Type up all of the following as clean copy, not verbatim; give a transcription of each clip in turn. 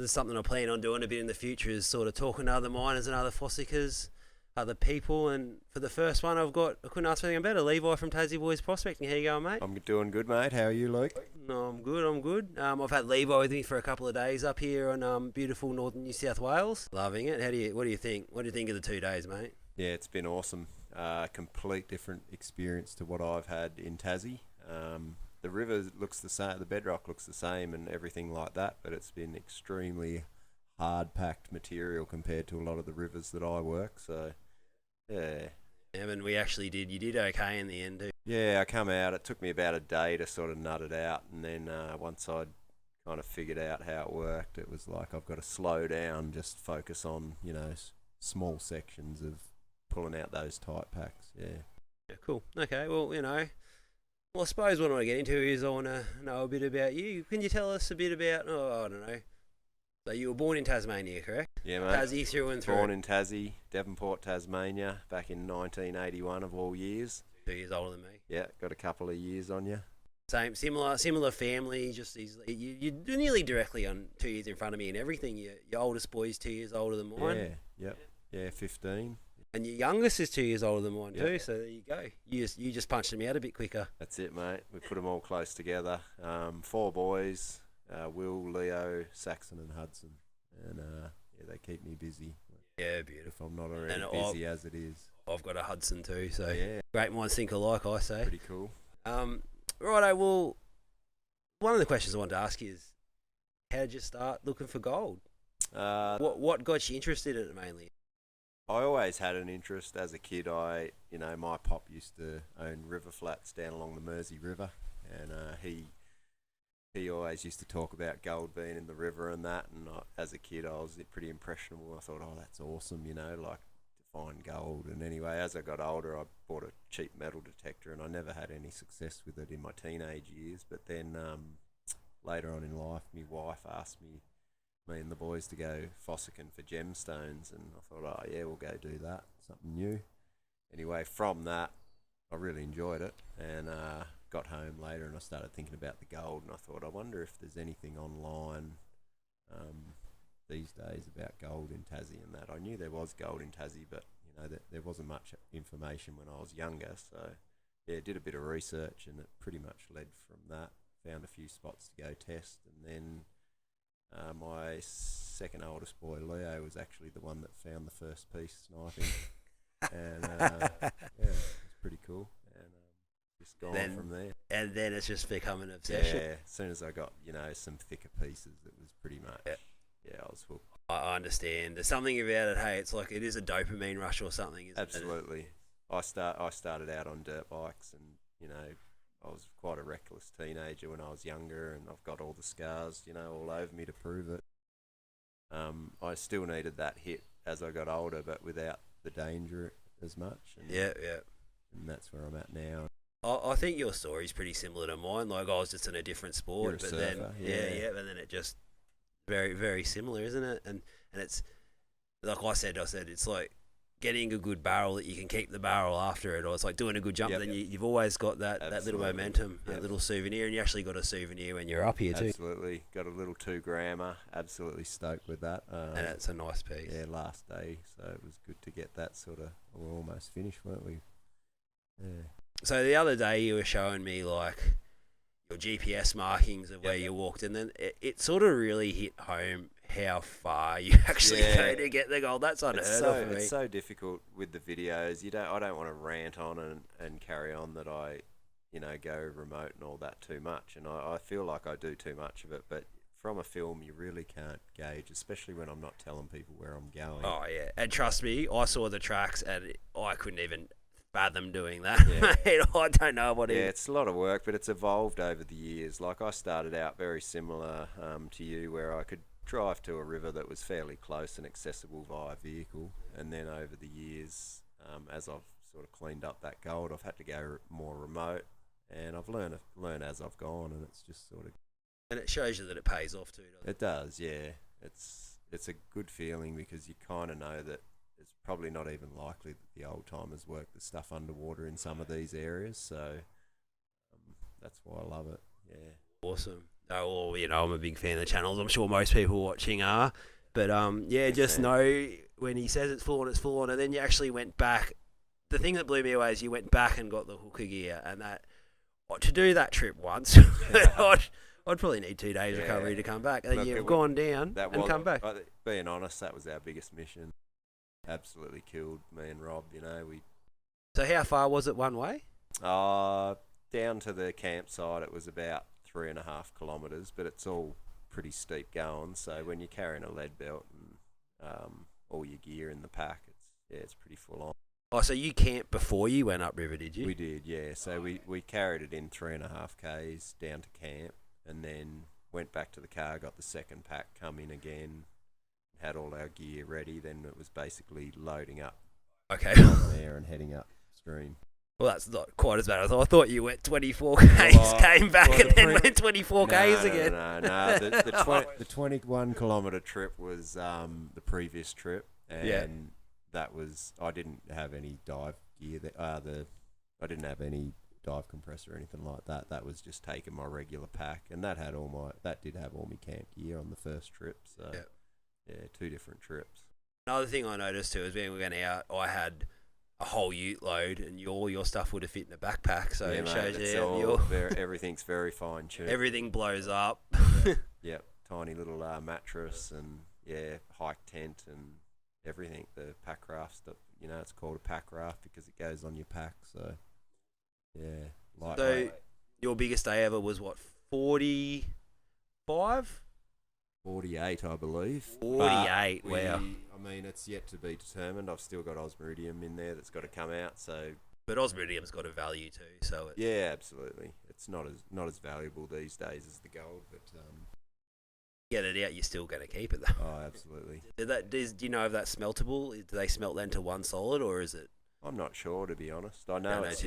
This is something I plan on doing a bit in the future, is sort of talking to other miners and other fossickers, other people. And for the first one, I couldn't ask for anything better. Levi from Tassie Boys Prospecting. How you going, mate? I'm doing good, mate. How are you, Luke? No, I'm good. I've had Levi with me for a couple of days up here on beautiful northern New South Wales. Loving it. What do you think? What do you think of the 2 days, mate? Yeah, it's been awesome. Complete different experience to what I've had in Tassie. The river looks the same, the bedrock looks the same and everything like that, but it's been extremely hard-packed material compared to a lot of the rivers that I work, so, yeah. Evan, you did okay in the end, too. Yeah, I come out, it took me about a day to sort of nut it out, and then once I'd kind of figured out how it worked, it was like I've got to slow down, just focus on, small sections of pulling out those tight packs, yeah. Yeah, cool. Okay, well, I suppose what I want to get into is I want to know a bit about you. Can you tell us a bit about, I don't know. So you were born in Tasmania, correct? Yeah, mate. Tassie through and through. Born in Tassie, Devonport, Tasmania, back in 1981 of all years. 2 years older than me. Yeah, got a couple of years on you. Same, similar family. Just you're nearly directly on 2 years in front of me and everything. Your oldest boy's 2 years older than mine. Yeah, 15. And your youngest is 2 years older than mine too, so there you go. You just punched them out a bit quicker. That's it, mate. We put them all close together. 4 boys, Will, Leo, Saxon and Hudson. And they keep me busy. Yeah, beautiful. If I'm not already busy as it is. I've got a Hudson too, so yeah. Great minds think alike, I say. Pretty cool. Righto, well, one of the questions I wanted to ask you is, how did you start looking for gold? What got you interested in it mainly? I always had an interest as a kid. My pop used to own river flats down along the Mersey River, and he always used to talk about gold being in the river and that. And as a kid, I was pretty impressionable. I thought, oh, that's awesome, like to find gold. And anyway, as I got older, I bought a cheap metal detector, and I never had any success with it in my teenage years. But then later on in life, my wife asked me and the boys to go fossicking for gemstones, and I thought, oh yeah, we'll go do that, something new. Anyway, from that, I really enjoyed it, and got home later and I started thinking about the gold, and I thought, I wonder if there's anything online these days about gold in Tassie and that. I knew there was gold in Tassie, but there wasn't much information when I was younger, so yeah, did a bit of research, and it pretty much led from that. Found a few spots to go test, and then my second oldest boy, Leo, was actually the one that found the first piece sniping. And it's pretty cool. And just gone from there. And then it's just become an obsession. Yeah, as soon as I got, some thicker pieces, it was pretty much, I was hooked. I understand. There's something about it, hey, it's like it is a dopamine rush or something, isn't Absolutely. it? I started out on dirt bikes, and, I was quite a reckless teenager when I was younger, and I've got all the scars, all over me to prove it. I still needed that hit as I got older, but without the danger as much. And, yeah. And that's where I'm at now. I think your story's pretty similar to mine. Like, I was just in a different sport, You're a surfer, then and then it just very, very similar, isn't it? And it's like I said, it's like getting a good barrel that you can keep the barrel after it, or it's like doing a good jump. Then you've always got that little momentum, that little souvenir, and you actually got a souvenir when you're up here too. Absolutely, got a little 2-grammer. Absolutely stoked with that. And it's a nice piece. Yeah, last day, so it was good to get that sort of. We're almost finished, weren't we? Yeah. So the other day you were showing me like your GPS markings of where you walked, and then it sort of really hit home how far you actually go to get the gold. That's unheard of for me. It's so difficult with the videos. I don't want to rant on and carry on that I, go remote and all that too much. And I feel like I do too much of it. But from a film, you really can't gauge, especially when I'm not telling people where I'm going. Oh, yeah. And trust me, I saw the tracks and I couldn't even fathom doing that. Yeah. I don't know what it is. Yeah, it's a lot of work, but it's evolved over the years. Like I started out very similar to you, where I could drive to a river that was fairly close and accessible via vehicle, and then over the years, as I've sort of cleaned up that gold, I've had to go more remote, and I've learned as I've gone, and it's just sort of. And it shows you that it pays off too, doesn't it? It does, yeah. It's a good feeling because you kind of know that it's probably not even likely that the old timers work the stuff underwater in some of these areas, so that's why I love it. Yeah. Awesome. Oh, well, I'm a big fan of the channels. I'm sure most people watching are. But just know when he says it's full on, and then you actually went back. The thing that blew me away is you went back and got the hooker gear, and that to do that trip once, I'd probably need 2 days recovery to come back. And then you've gone down and come back. Being honest, that was our biggest mission. Absolutely killed me and Rob. So how far was it one way? Down to the campsite, it was about 3.5 kilometres, but it's all pretty steep going. So when you're carrying a lead belt and all your gear in the pack, it's pretty full on. Oh, so you camped before you went upriver, did you? We did, yeah. So we carried it in 3.5 k's down to camp, and then went back to the car, got the second pack, come in again, had all our gear ready. Then it was basically loading up. Okay. From there and heading upstream. Well, that's not quite as bad as I thought. You went 24 k's, came back, and then went 24 k's again. No. The 21 kilometre trip was the previous trip, and that was, I didn't have any dive gear. I didn't have any dive compressor or anything like that. That was just taking my regular pack, and that did have all my camp gear on the first trip. So yeah, 2 different trips. Another thing I noticed too is when we went out, I had a whole ute load, and all your stuff would have fit in a backpack. So it shows you everything's very fine tuned. Everything blows up. Yep, tiny little mattress and hike tent and everything. The pack raft, it's called a pack raft because it goes on your pack. So lightweight. So your biggest day ever was what, 45? 48, I believe. 48, wow. I mean, it's yet to be determined. I've still got osmiridium in there that's got to come out. So, but osmiridium's got a value too. So absolutely. It's not as valuable these days as the gold, but get it out, you're still going to keep it though. Oh, absolutely. Do you know if that's smeltable? Do they smelt then to one solid, or is it? I'm not sure, to be honest. I know it's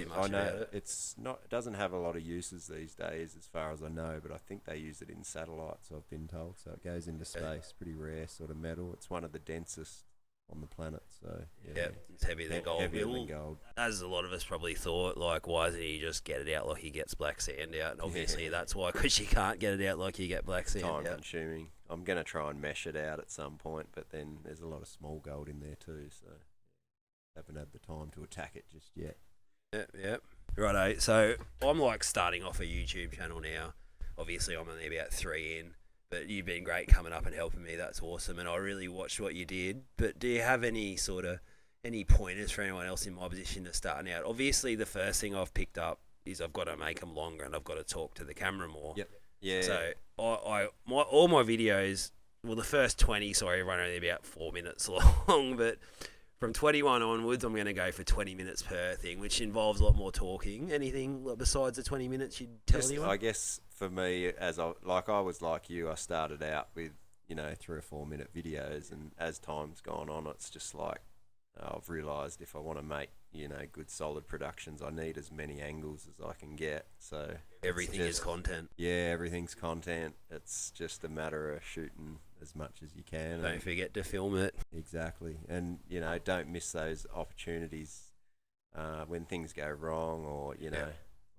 not. It doesn't have a lot of uses these days, as far as I know. But I think they use it in satellites, I've been told. So it goes into space. Pretty rare sort of metal. It's one of the densest on the planet. So it's heavier than gold. Heavier than gold. As a lot of us probably thought, like, why doesn't he just get it out like he gets black sand out? And obviously that's why, because you can't get it out like you get black sand out. Time consuming. I'm going to try and mesh it out at some point, but then there's a lot of small gold in there too. So haven't had the time to attack it just yet. Yep. Righto. So I'm like starting off a YouTube channel now. Obviously, I'm only about 3 in, but you've been great coming up and helping me. That's awesome, and I really watched what you did. But do you have any pointers for anyone else in my position that's starting out? Obviously, the first thing I've picked up is I've got to make them longer and I've got to talk to the camera more. Yep. Yeah. So all my videos, well, the first 20, run only about 4 minutes long, but from 21 onwards, I'm going to go for 20 minutes per thing, which involves a lot more talking. Anything besides the 20 minutes you'd tell anyone? I guess for me, I was like you, I started out with 3 or 4 minute videos, and as time's gone on, it's just like I've realised if I want to make good solid productions, I need as many angles as I can get. So everything is content. Yeah, everything's content. It's just a matter of shooting as much as you can. Don't forget to film it. Exactly, and don't miss those opportunities when things go wrong, or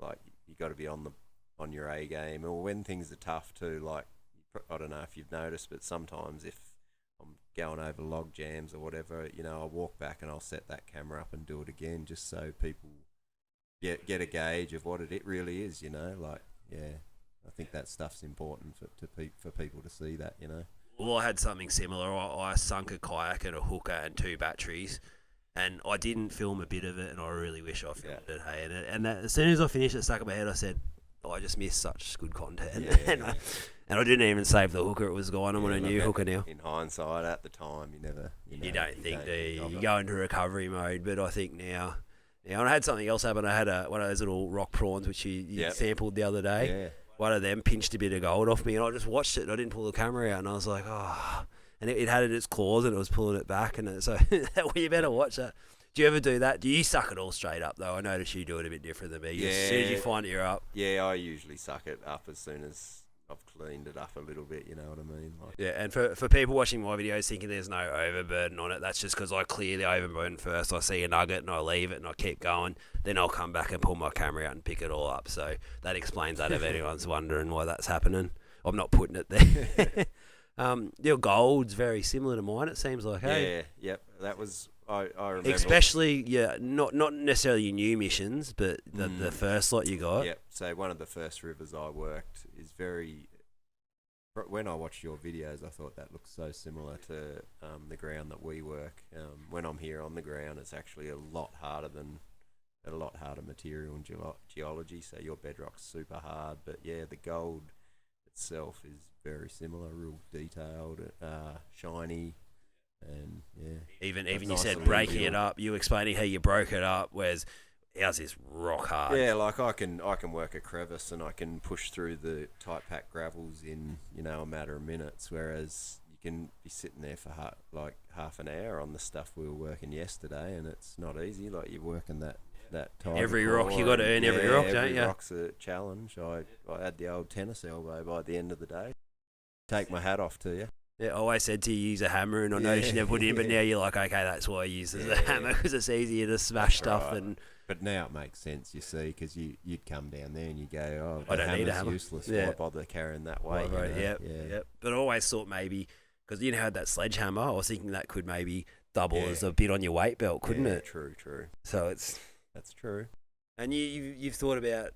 like you got to be on your A game, or when things are tough too. Like I don't know if you've noticed, but sometimes if I'm going over log jams or whatever, I'll walk back and I'll set that camera up and do it again, just so people get a gauge of what it really is. I think that stuff's important for people to see that. Well, I had something similar. I sunk a kayak and a hooker and 2 batteries, and I didn't film a bit of it, and I really wish I filmed it. Hey, and as soon as I finished it, stuck in my head, I said, I just missed such good content. And I didn't even save the hooker. It was gone. I'm on a new hooker now. In hindsight, at the time, you don't think, do you? You go into recovery mode, but I think now, and I had something else happen. I had one of those little rock prawns, which you sampled the other day. Yeah. One of them pinched a bit of gold off me, and I just watched it, and I didn't pull the camera out, and I was like, and it had its claws, and it was pulling it back, and so well, you better watch that. Do you ever do that? Do you suck it all straight up, though? I notice you do it a bit different than me. As soon as you find it, you're up. Yeah, I usually suck it up as soon as I've cleaned it up a little bit, you know what I mean? And for people watching my videos thinking there's no overburden on it, that's just because I clear the overburden first. I see a nugget and I leave it and I keep going. Then I'll come back and pull my camera out and pick it all up. So that explains that if anyone's wondering why that's happening. I'm not putting it there. Your gold's very similar to mine. It seems like, hey. Yeah, yep. That was I remember. Especially, not necessarily your new missions, but the first lot you got. Yep. So one of the first rivers I worked is very. When I watched your videos, I thought that looked so similar to the ground that we work. When I'm here on the ground, it's actually a lot harder material and geology. So your bedrock's super hard, but yeah, the gold itself is very similar, real detailed, shiny, and yeah. Even you said breaking it up. You explaining how you broke it up, whereas ours is rock hard. Yeah, like I can work a crevice and I can push through the tight packed gravels in a matter of minutes, whereas you can be sitting there for half an hour on the stuff we were working yesterday, and it's not easy. Like you're working that tight. Every rock you got to earn every rock, don't you? Every rock's a challenge. I had the old tennis elbow by the end of the day. Take my hat off to you. Yeah, I always said to you use a hammer, and I noticed you never put it in, but now you're like, okay, that's why I use the hammer, because it's easier to smash stuff. Right. But now it makes sense, you see, because you'd come down there and you go, I don't need a hammer. Useless. Why bother carrying that weight? Yep. But I always thought maybe, because you had that sledgehammer, I was thinking that could maybe double as a bit on your weight belt, couldn't it? True. So that's true. And you've thought about,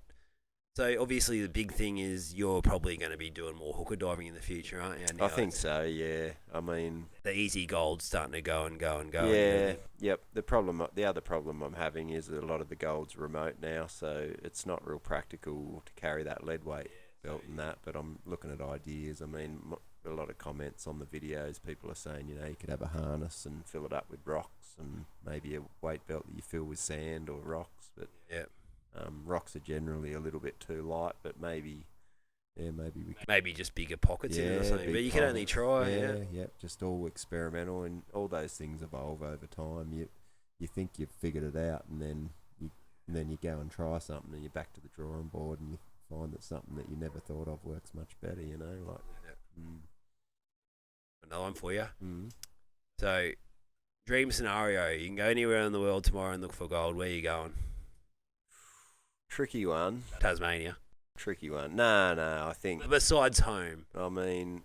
so obviously the big thing is you're probably going to be doing more hooker diving in the future, aren't you? I think so, yeah. I mean, the easy gold's starting to go and go. Yeah, yep. The other problem I'm having is that a lot of the gold's remote now, so it's not real practical to carry that lead weight belt and that, but I'm looking at ideas. I mean, a lot of comments on the videos, people are saying, you could have a harness and fill it up with rocks, and maybe a weight belt that you fill with sand or rocks, but rocks are generally a little bit too light, but maybe we could. Maybe just bigger pockets in it or something, but you can only try. Yeah, just all experimental, and all those things evolve over time. You think you've figured it out, and then you go and try something, and you're back to the drawing board, and you find that something that you never thought of works much better, Another one for you. So, dream scenario, you can go anywhere in the world tomorrow and look for gold. Where are you going? Tricky one. Tasmania. Tricky one. No, I think. Besides home. I mean,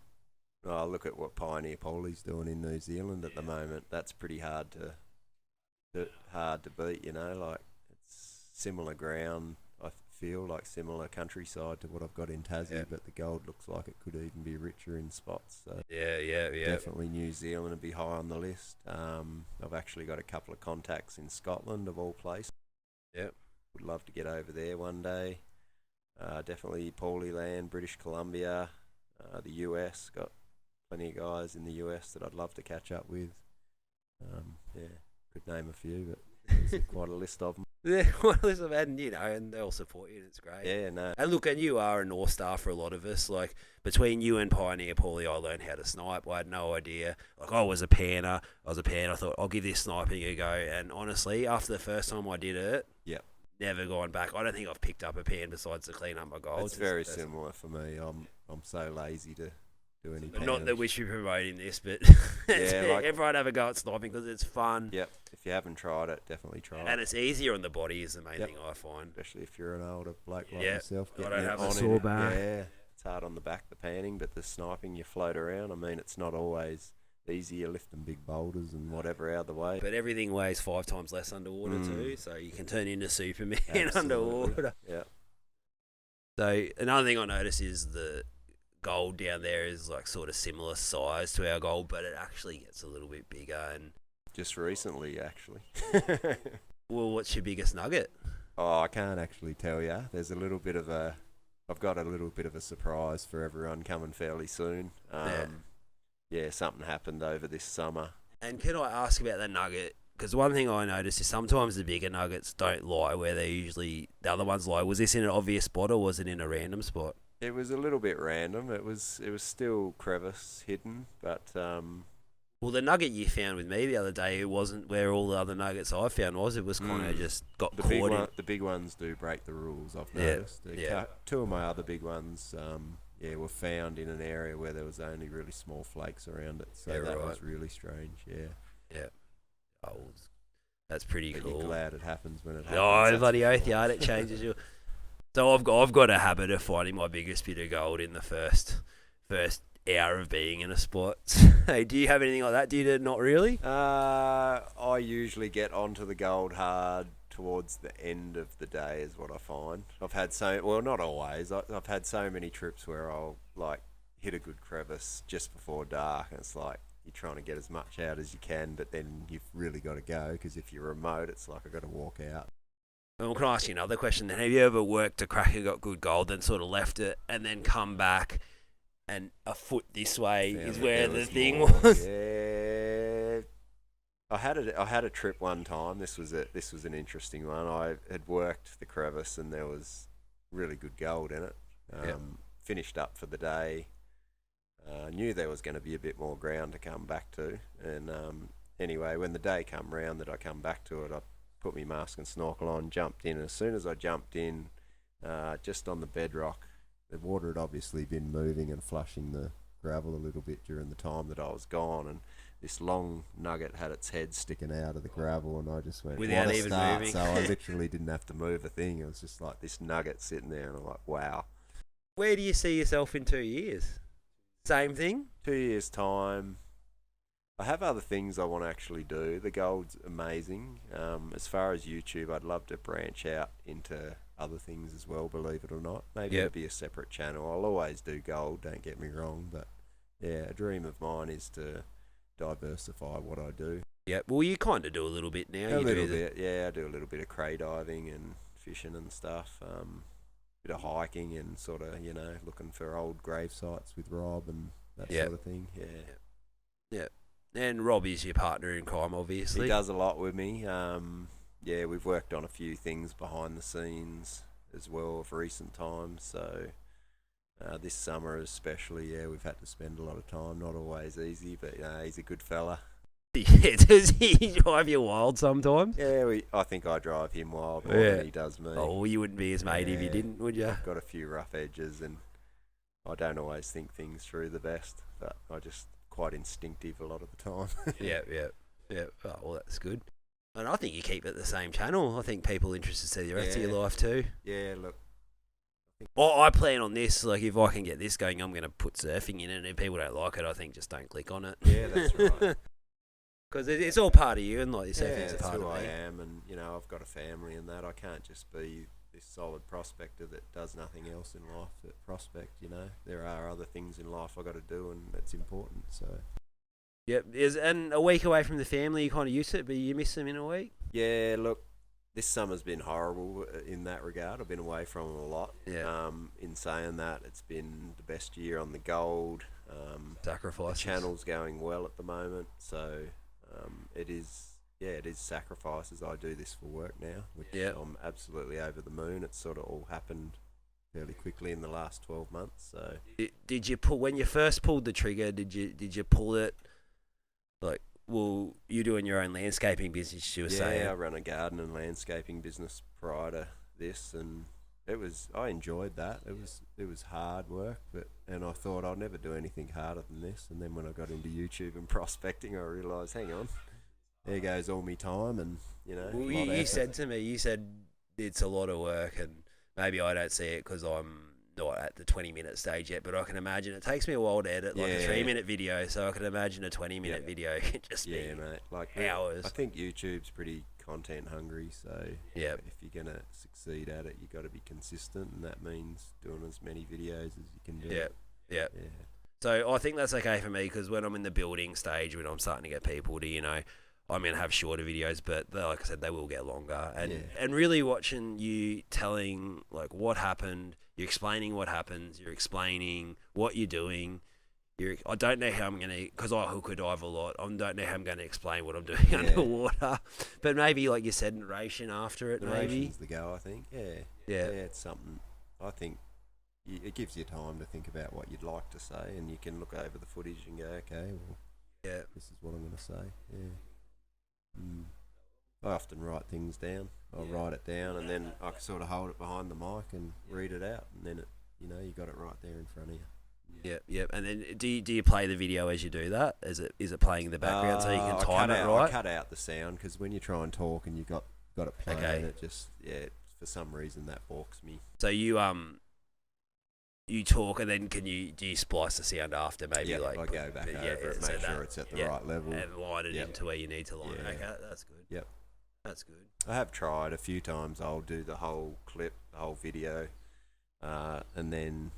look at what Pioneer Paulie's doing in New Zealand at the moment. That's pretty hard to beat, like it's similar ground, I feel like similar countryside to what I've got in Tassie, but the gold looks like it could even be richer in spots. So yeah. Definitely New Zealand would be high on the list. I've actually got a couple of contacts in Scotland, of all places. Yep. Would love to get over there one day. Definitely Paulie Land, British Columbia, the US. Got plenty of guys in the US that I'd love to catch up with. Could name a few, but there's quite a list of them. Yeah, quite a list of them, and they all support you, and it's great. Yeah, no. And look, and you are a North Star for a lot of us. Like, between you and Pioneer Paulie, I learned how to snipe. I had no idea. Like, I was a panner. I thought, I'll give this sniping a go. And honestly, after the first time I did it, never gone back. I don't think I've picked up a pan besides to clean up my gold. It's very similar for me. I'm so lazy to do any panning. Not that we should be promoting this, but everyone have a go at sniping because it's fun. Yep. If you haven't tried it, definitely try it. And it's easier on the body is the main thing I find. Especially if you're an older bloke like yourself. I don't have a sore back. Yeah. It's hard on the back, the panning, but the sniping, you float around. I mean, it's not always easy. You're lifting big boulders and whatever out of the way. But everything weighs 5 times less underwater too, so you can turn into Superman underwater. Yeah. So another thing I noticed is the gold down there is like sort of similar size to our gold, but it actually gets a little bit bigger. And just recently, actually. Well, what's your biggest nugget? Oh, I can't actually tell you. There's I've got a little bit of a surprise for everyone coming fairly soon. Something happened over this summer. And can I ask about that nugget? Because one thing I noticed is sometimes the bigger nuggets don't lie where the other ones lie. Was this in an obvious spot or was it in a random spot? It was a little bit random. It was still crevice hidden, but well, the nugget you found with me the other day, it wasn't where all the other nuggets I found was. It was kind of just got caught in. The big ones do break the rules, I've noticed. Two of my other big ones, were found in an area where there was only really small flakes around it. So that was really strange, Yeah. Oh, that's pretty cool. You're glad it happens when it happens. Oh, bloody oath, it changes you. So I've got a habit of finding my biggest bit of gold in the first hour of being in a spot. Hey, do you have anything like that? Do you? Not really. I usually get onto the gold hard towards the end of the day, is what I find. I've had not always. I've had so many trips where I'll like hit a good crevice just before dark, and it's like you're trying to get as much out as you can, but then you've really got to go, because if you're remote, it's like I've got to walk out. Well, can I ask you another question then? Have you ever worked a cracker, got good gold, then sort of left it, and then come back, and a foot this way is where the thing was? Yeah, I had a trip one time. This was an interesting one. I had worked the crevice, and there was really good gold in it. Finished up for the day. Knew there was going to be a bit more ground to come back to, and anyway, when the day come round that I come back to it, I put my mask and snorkel on, jumped in, and as soon as I jumped in, just on the bedrock, the water had obviously been moving and flushing the gravel a little bit during the time that I was gone, and this long nugget had its head sticking out of the gravel, and I just went, without what a even start. moving. So I literally didn't have to move a thing. It was just like this nugget sitting there, and I'm like, wow. Where do you see yourself in 2 years? Same thing? 2 years' time. I have other things I want to actually do. The gold's amazing. As far as YouTube, I'd love to branch out into other things as well, believe it or not. Maybe it'll be a separate channel. I'll always do gold, don't get me wrong, but yeah, a dream of mine is to diversify what I do. Yeah, well, you kind of do a little bit now. A little bit, yeah. I do a little bit of cray diving and fishing and stuff. Bit of hiking and sort of, looking for old grave sites with Rob and that sort of thing. Yeah. And Rob is your partner in crime, obviously. He does a lot with me. We've worked on a few things behind the scenes as well of recent times. So this summer especially, we've had to spend a lot of time. Not always easy, but he's a good fella. Yeah, does he drive you wild sometimes? Yeah, I think I drive him wild more than he does me. Oh, well, you wouldn't be his mate if you didn't, would you? I've got a few rough edges, and I don't always think things through the best, but I just quite instinctive a lot of the time. Yeah. Oh, well, that's good. And I think you keep it the same channel. I think people are interested to see the rest of your life too. Yeah, look. I plan on this, like if I can get this going, I'm going to put surfing in it, and if people don't like it, I think just don't click on it. Yeah, that's right. Because it's all part of you, and like surfing's a part of me. I am, and I've got a family and that. I can't just be this solid prospector that does nothing else in life but prospect. There are other things in life I got to do, and that's important. So. Yep. And a week away from the family, you kind of used to it, but you miss them in a week. Yeah. Look, this summer's been horrible in that regard. I've been away from them a lot. Yeah. In saying that, it's been the best year on the gold. Sacrifices. The channel's going well at the moment, so. It is sacrifices. I do this for work now, which I'm absolutely over the moon. It's sort of all happened fairly quickly in the last 12 months. So, did you pull when you first pulled the trigger? Did you pull it like? Well, you're doing your own landscaping business. You were saying. Yeah, I run a garden and landscaping business prior to this, and I enjoyed that. It was hard work, and I thought I'd never do anything harder than this. And then when I got into YouTube and prospecting, I realised, hang on, there goes all my time, and Well, you said to me, it's a lot of work, and maybe I don't see it because I'm not at the 20-minute stage yet. But I can imagine it takes me a while to edit like a 3-minute video, so I can imagine a 20-minute video can just be mate, like hours. I think YouTube's pretty content hungry, so if you're gonna succeed at it, you got to be consistent, and that means doing as many videos as you can do. Yeah. So I think that's okay for me, because when I'm in the building stage, when I'm starting to get people to I'm gonna have shorter videos, but like I said, they will get longer. And really watching you telling like what happened, you're explaining what happens, you're explaining what you're doing. I don't know how I'm going to, because I hook or dive a lot, I don't know how I'm going to explain what I'm doing underwater. But maybe, like you said, narration after it, Narration's the go, I think. Yeah, it's something, I think, it gives you time to think about what you'd like to say, and you can look over the footage and go, okay, well, this is what I'm going to say. I often write things down. I'll write it down, and then I can sort of hold it behind the mic and read it out, and then you got it right there in front of you. Yep. And then do you play the video as you do that? Is it playing in the background so you can time it right? I cut out the sound, because when you try and talk and you've got it playing, it just it for some reason that balks me. So you talk, and then do you splice the sound after? Maybe Yeah, like I go back over it, make sure it's at the right level, and line it into where you need to line it. Yeah. Okay, that's good. Yep. That's good. I have tried a few times. I'll do the whole clip, the whole video, and then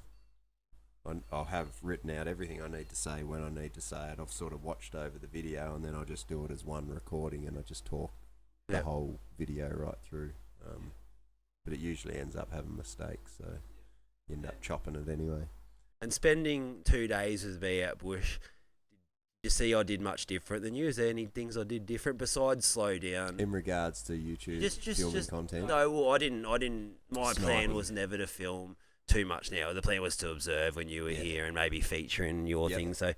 I'll have written out everything I need to say when I need to say it. I've sort of watched over the video, and then I'll just do it as one recording, and I just talk the whole video right through. But it usually ends up having mistakes, so you end up chopping it anyway. And spending 2 days with me out bush, did you see I did much different than you? Is there any things I did different besides slow down? In regards to YouTube filming content? No, well, I didn't. My Sniping. plan was never to film too much now. The plan was to observe when you were here and maybe featuring your things. So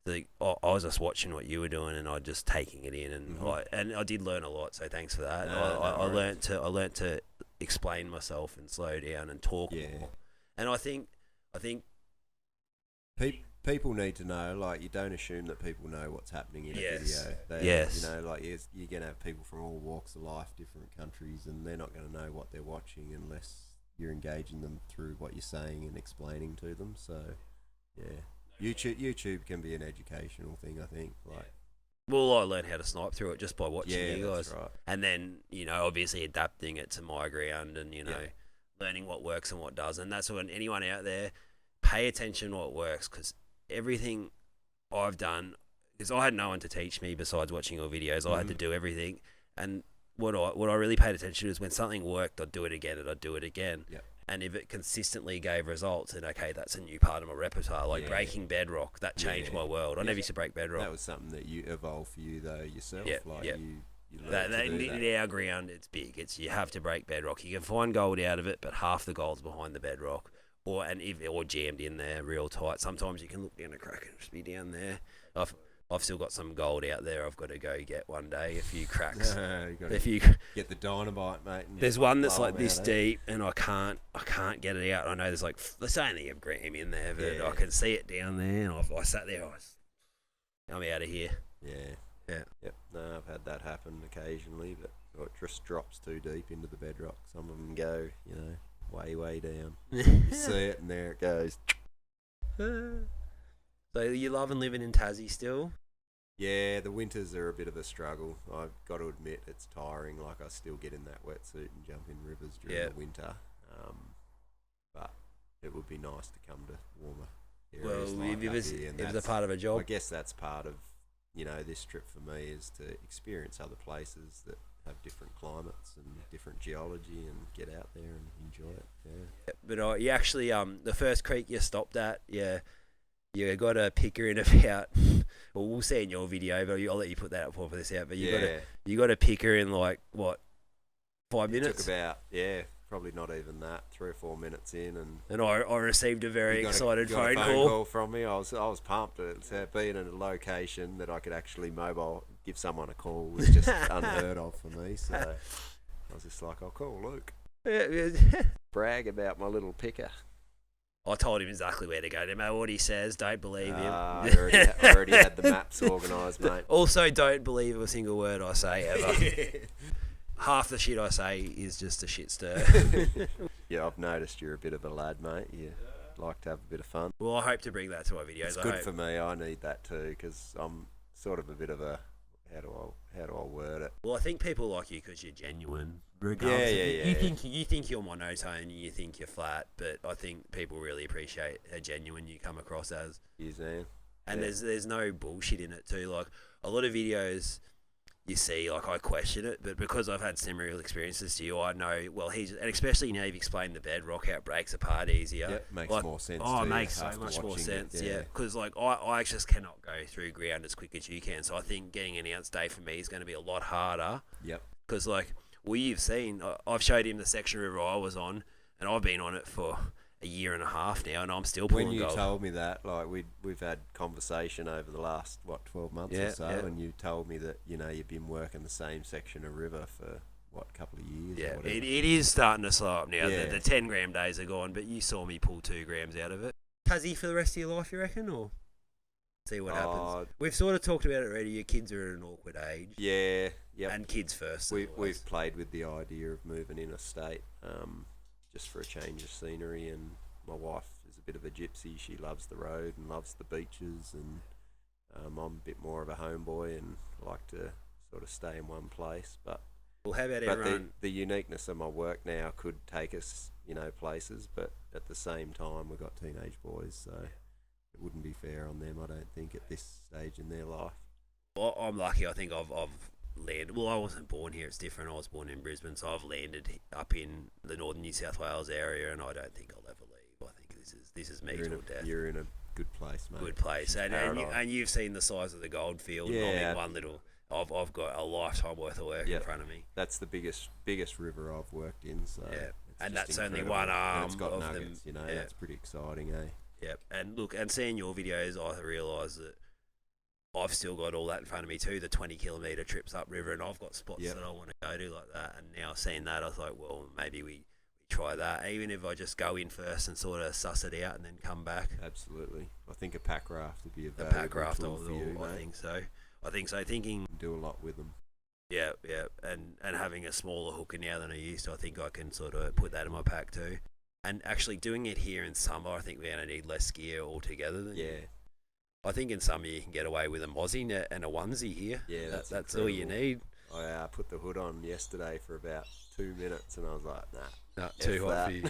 I was just watching what you were doing, and I was just taking it in, and I did learn a lot. So thanks for that. I learnt to explain myself and slow down and talk more. And I think people need to know. Like, you don't assume that people know what's happening in a video. You know, like you're gonna have people from all walks of life, different countries, and they're not gonna know what they're watching unless you're engaging them through what you're saying and explaining to them. So, YouTube can be an educational thing, I think. Like, well, I learned how to snipe through it just by watching you guys, that's right. And then obviously adapting it to my ground, and learning what works and what doesn't. And that's when anyone out there, pay attention to what works, because everything I've done, because I had no one to teach me besides watching your videos. I had to do everything, and what I really paid attention to is when something worked, I'd do it again, and I'd do it again. Yep. And if it consistently gave results, then okay, that's a new part of my repertoire. Like breaking bedrock, that changed my world. I never used to break bedrock. That was something that you evolved for you though yourself. You learned to do that. In our ground, it's big. You have to break bedrock. You can find gold out of it, but half the gold's behind the bedrock, or jammed in there real tight. Sometimes you can look down a crack and just be down there. I've still got some gold out there. I've got to go get one day. A few cracks. Get the dynamite, mate. There's one that's like this deep, and I can't get it out. I know there's only a gram in there, but I can see it down there. And I sat there. I'm out of here. Yeah. Yep. No, I've had that happen occasionally, but it just drops too deep into the bedrock. Some of them go, way down. You see it, and there it goes. So you loving living in Tassie still? Yeah, the winters are a bit of a struggle. I've got to admit, it's tiring. Like, I still get in that wetsuit and jump in rivers during the winter. But it would be nice to come to warmer areas. Well, it was a part of a job. I guess that's part of, this trip for me, is to experience other places that have different climates and different geology, and get out there and enjoy it. Yeah. But you actually, the first creek you stopped at, you got a picker in about. Well, we'll see in your video, but I'll let you put that up for this out. But you got a picker in 5 minutes. It took about probably not even that, 3 or 4 minutes in, and I received a very excited phone call from me. I was pumped. Being in a location that I could actually give someone a call was just unheard of for me. So I was just like, "Oh, cool, Luke." Brag about my little picker. I told him exactly where to go. No matter what he says, don't believe him. I already had the maps organised, mate. Also, don't believe a single word I say ever. Half the shit I say is just a shit stir. Yeah, I've noticed you're a bit of a lad, mate. You like to have a bit of fun. Well, I hope to bring that to my videos. It's good for me. I need that too, because I'm sort of a bit of a how do I word it? Well, I think people like you because you're genuine. Yeah. You think you're monotone, you think you're flat, but I think people really appreciate how genuine you come across as. Yes, man. And there's no bullshit in it too. Like, a lot of videos you see, I question it, but because I've had similar experiences to you, I know, and especially now you've explained the bedrock, how it breaks apart easier. Yeah, makes more sense. Oh, it makes so much more sense, because I just cannot go through ground as quick as you can, so I think getting an ounce day for me is going to be a lot harder. Yep. Because, you've seen, I've showed him the section river I was on, and I've been on it for a year and a half now, and I'm still pulling gold. When you told me that, we've had conversation over the last 12 months or so, and you told me that you've been working the same section of river for a couple of years. Yeah, or whatever. It is starting to slow up now. The 10 gram days are gone, but you saw me pull 2 grams out of it. Tassie for the rest of your life, you reckon, or? See what happens. We've sort of talked about it already. Your kids are at an awkward age. Yeah, yep. And kids first. We've played with the idea of moving in a state, just for a change of scenery. And my wife is a bit of a gypsy. She loves the road and loves the beaches, and I'm a bit more of a homeboy and like to sort of stay in one place. But well, how about everyone? The uniqueness of my work now could take us, places. But at the same time, we've got teenage boys, so it wouldn't be fair on them, I don't think, at this stage in their life. Well, I'm lucky. I think I've landed. Well, I wasn't born here. It's different. I was born in Brisbane, so I've landed up in the northern New South Wales area, and I don't think I'll ever leave. I think this is me till death. You're in a good place, mate. Good place, and you've seen the size of the goldfield. Yeah. I'm in one little. I've got a lifetime worth of work in front of me. That's the biggest river I've worked in. So yeah, and that's incredible. only one arm and it's got of nuggets, them. That's pretty exciting, eh? Yep, and look, and seeing your videos, I realise that I've still got all that in front of me too, the 20-kilometre trips upriver, and I've got spots that I want to go to like that. And now seeing that, I was like, well, maybe we try that, even if I just go in first and sort of suss it out and then come back. Absolutely. I think a pack raft would be a valuable tool for you, mate. I think so. Thinking do a lot with them. Yeah, and having a smaller hooker now than I used to, I think I can sort of put that in my pack too. And actually doing it here in summer, I think we're going to need less gear altogether. I think in summer you can get away with a mozzie net and a onesie here. Yeah, that's all you need. I put the hood on yesterday for about 2 minutes, and I was like, nah, too hot for you.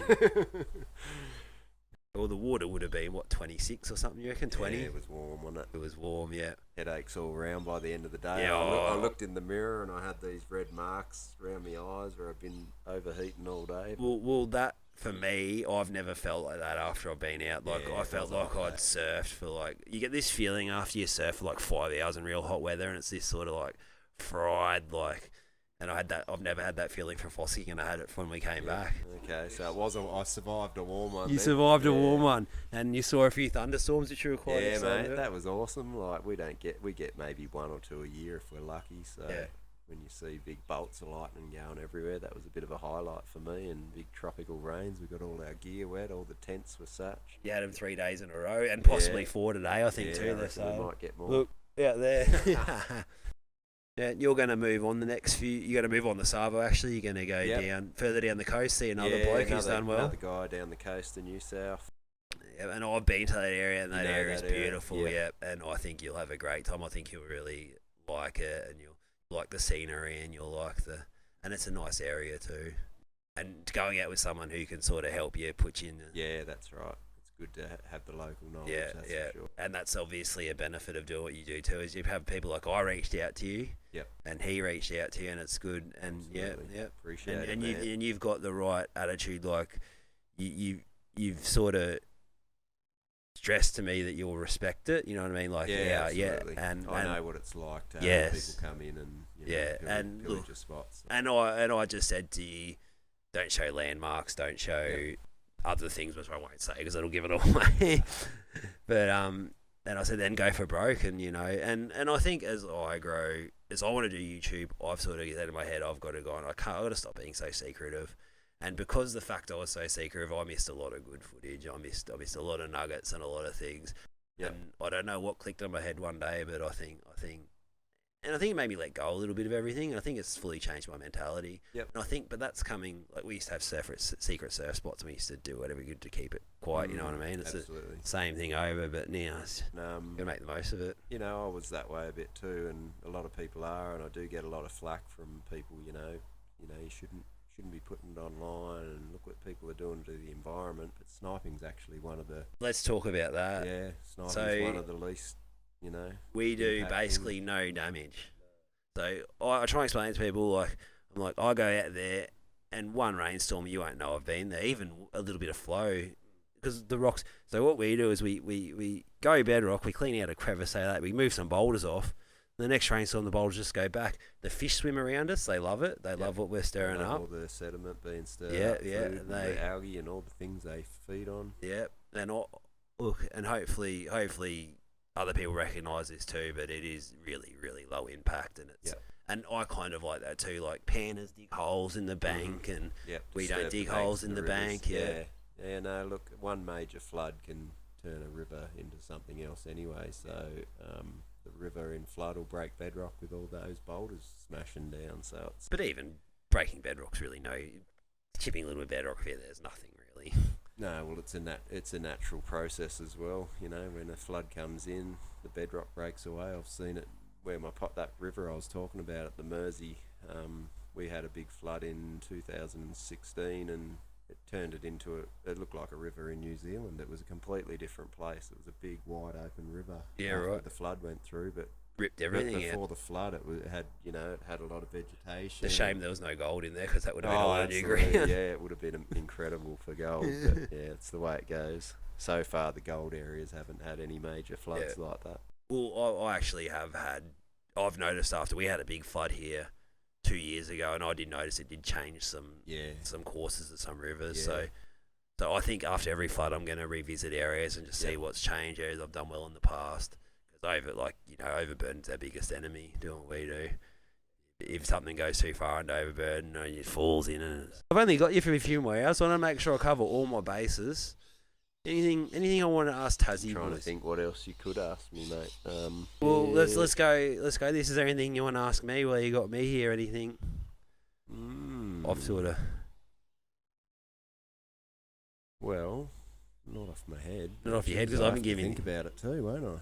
Well, the water would have been, 26 or something, you reckon? 20? Yeah, it was warm, wasn't it? It was warm, yeah. Headaches all round by the end of the day. Yeah, I looked in the mirror and I had these red marks around my eyes where I've been overheating all day. Well, that, for me, I've never felt like that after I've been out. I felt like I'd surfed for you get this feeling after you surf for 5 hours in real hot weather, and it's this sort of fried, and I've never had that feeling for Fossey, and I had it when we came back. Okay, so I survived a warm one. You survived a warm one, and you saw a few thunderstorms, which you were quite excited. Yeah, mate, that was awesome. We get maybe 1 or 2 a year if we're lucky. So when you see big bolts of lightning going everywhere, that was a bit of a highlight for me. And big tropical rains, we got all our gear wet, all the tents were such. You had them 3 days in a row, and possibly 4 today, I think too. We might get more. Look out there. Yeah, you're going to move on the next few. You're going to move on the Savo. Actually, you're going to go further down the coast, see another bloke who's done well. Another guy down the coast in New South. Yeah, and I've been to that area, and that area is beautiful. Yeah, and I think you'll have a great time. I think you'll really like it, and you'll like the scenery, and you'll like and it's a nice area too. And going out with someone who can sort of help you, put you in. Yeah, that's right. Good to have the local knowledge. That's for sure. And that's obviously a benefit of doing what you do too. Is you have people like I reached out to you, and he reached out to you, and it's good. And appreciate it. And you've got the right attitude. You've sort of stressed to me that you'll respect it. You know what I mean? Absolutely. And I know what it's like to have people come in and pillage your spots. And I just said to you, don't show landmarks, don't show other things, which I won't say because it'll give it away. But and I said then go for broke, and and I think as I grow, as I want to do YouTube, I've sort of get in my head I've got to go and I've got to stop being so secretive. And because the fact I was so secretive, I missed a lot of good footage. I missed a lot of nuggets and a lot of things. And I don't know what clicked on my head one day, but I think it made me let go a little bit of everything. And I think it's fully changed my mentality. Yep. And but that's coming, we used to have secret surf spots, and we used to do whatever we could to keep it quiet, you know what I mean? It's absolutely the same thing over, but now it's got to make the most of it. I was that way a bit too, and a lot of people are, and I do get a lot of flack from people, you shouldn't be putting it online, and look what people are doing to the environment. But sniping's actually one of the... Let's talk about that. Yeah, sniping's one of the least... we do basically no damage. So I try and explain it to people, I go out there, and one rainstorm, you won't know I've been there, even a little bit of flow, because the rocks. So what we do is we go bedrock, we clean out a crevice, we move some boulders off. The next rainstorm, the boulders just go back. The fish swim around us, they love it. They love what we're stirring up. All the sediment being stirred up, food, the algae and all the things they feed on. Yeah, and and hopefully other people recognise this too, but it is really, really low impact, and it's and I kind of like that too. Like Pandas dig holes in the bank, and we don't dig holes in the bank. No, look, one major flood can turn a river into something else anyway. So the river in flood will break bedrock with all those boulders smashing down. So it's But even breaking bedrock's really chipping a little bit bedrock here. There's nothing really. no, well, it's a natural process as well. You know, when a flood comes in, the bedrock breaks away. I've seen it where that river I was talking about at the Mersey. We had a big flood in 2016, and it turned it into it looked like a river in New Zealand. It was a completely different place. It was a big, wide open river. Yeah, after right. The flood went through, but Ripped everything before out. the flood, it had a lot of vegetation. It's a shame there was no gold in there, because that would have been Oh, a lot of new absolutely. green. Yeah, it would have been incredible for gold. But yeah, it's the way it goes. So far, the gold areas haven't had any major floods like that. Well, I actually I've noticed after we had a big flood here 2 years ago, and I did notice it did change some courses of some rivers. Yeah. So I think after every flood, I'm going to revisit areas and just see what's changed, areas I've done well in the past. Because overburden's our biggest enemy, doing what we do. If something goes too far into overburden, it falls in. And I've only got you for a few more hours, so I want to make sure I cover all my bases. Anything I want to ask Tassie? I'm trying boys? to think what else you could ask me, mate. Well, let's go. This is anything you want to ask me while you got me here? Anything? I've sort of. Well, not off my head. Not off your head, 'cause I haven't given. Think about it too, won't I?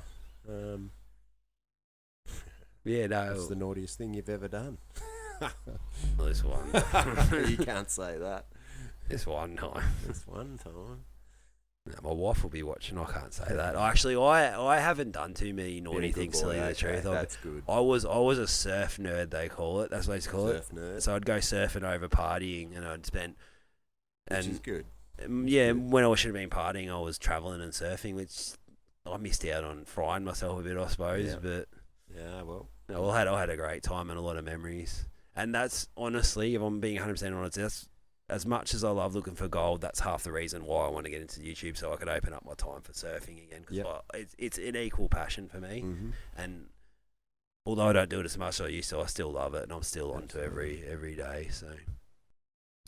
Yeah, no. What's the naughtiest thing you've ever done? This one. You can't say that. This one time. This one time. No, my wife will be watching. I can't say that. I haven't done too many naughty things. To tell you the truth, that's good. I was a surf nerd. They call it. That's what they call it. Surf nerd. So I'd go surfing over partying, and I'd spend. Which is good. Yeah, when I should have been partying, I was travelling and surfing, which I missed out on frying myself a bit, I suppose. Yeah. But yeah, well, no, I had a great time and a lot of memories. And that's honestly, if I'm being 100% honest, that's as much as I love looking for gold. That's half the reason why I want to get into YouTube, so I could open up my time for surfing again. Because it's an equal passion for me. Mm-hmm. And although I don't do it as much as I used to, I still love it, and I'm still on to every day. So.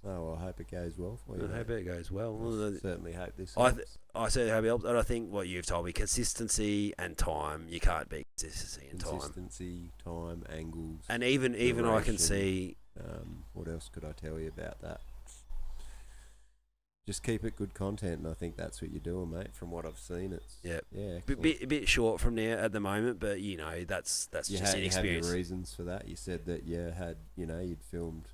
Oh, well, I hope it goes well for you. I hope it goes well. I certainly hope this I helps. certainly hope it helps. And I think what you've told me, consistency and time, you can't beat consistency and time. Consistency, time, angles. And even I can duration. see. What else could I tell you about that? Just keep it good content, and I think that's what you're doing, mate. From what I've seen, it's a bit short from there at the moment, but that's just inexperience. You had your reasons for that. You said that you'd filmed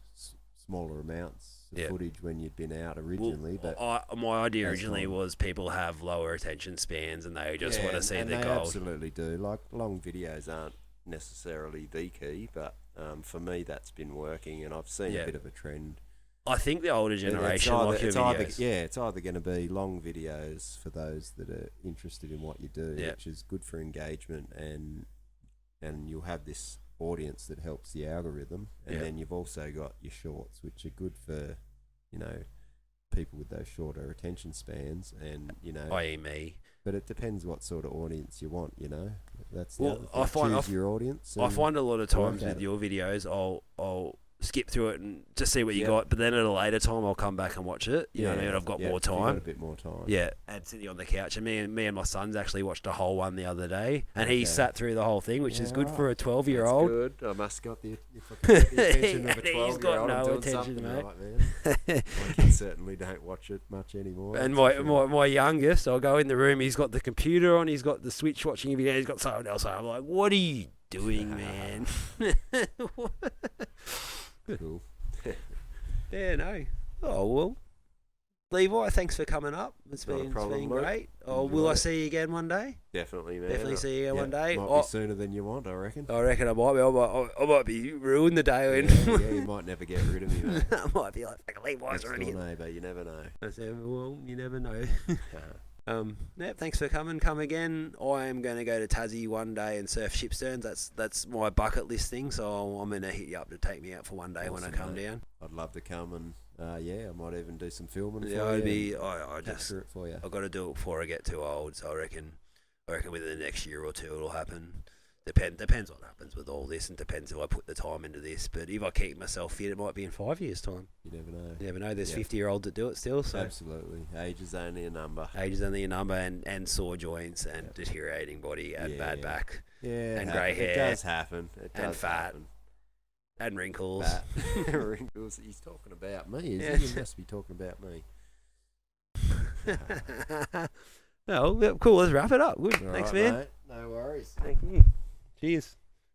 smaller amounts of footage when you'd been out originally. Well, my idea originally was people have lower attention spans and they just want to see the they gold. Absolutely do. Like, long videos aren't necessarily the key, but for me that's been working, and I've seen a bit of a trend. I think the older generation like your videos. It's either going to be long videos for those that are interested in what you do, which is good for engagement, and you'll have this audience that helps the algorithm, and then you've also got your shorts, which are good for people with those shorter attention spans, and i.e. me. But it depends what sort of audience you want. That's choose your audience. I find a lot of times with your videos, I'll skip through it and just see what you got, but then at a later time I'll come back and watch it. You know what I mean? I've got more time. Got a bit more time. Yeah, and sitting on the couch, and me and my sons actually watched a whole one the other day, and he sat through the whole thing, which is good for a 12-year-old. Good. I must got the attention of a 12-year-old. He's got no doing attention, mate. Right, man. My kids certainly don't watch it much anymore. And my youngest, I'll go in the room. He's got the computer on. He's got the Switch watching a video. He's got someone else on. I'm like, what are you doing, man? Cool. Yeah, no. Oh, well. Levi, thanks for coming up. It's been great. Oh, will I see you again one day? Definitely, man. Definitely see you again one day. Might be sooner than you want, I reckon. I reckon I might be. I might be ruined the day. You might never get rid of me, mate. I might be like, Levi's already. But you never know. I said, well, you never know. Thanks for coming. Come again. I am going to go to Tassie one day and surf Shipsterns. That's my bucket list thing. So I'm going to hit you up to take me out for one day when I come down. I'd love to come, and I might even do some filming. I capture it for you. I've got to do it before I get too old. So I reckon within the next year or two it'll happen. Depends what happens with all this, and depends if I put the time into this. But if I keep myself fit, it might be in 5 years' time. You never know. You never know. There's 50-year-olds that do it still. So Absolutely, age is only a number. age is only a number, and sore joints, and deteriorating body, and bad back, and grey hair. It does happen. It does and fat. happen. And wrinkles. Wrinkles. He's talking about me, isn't he? He must be talking about me. Well, cool. Let's wrap it up. Good. All Thanks, right, man. mate. No worries. Thank you. Cheers.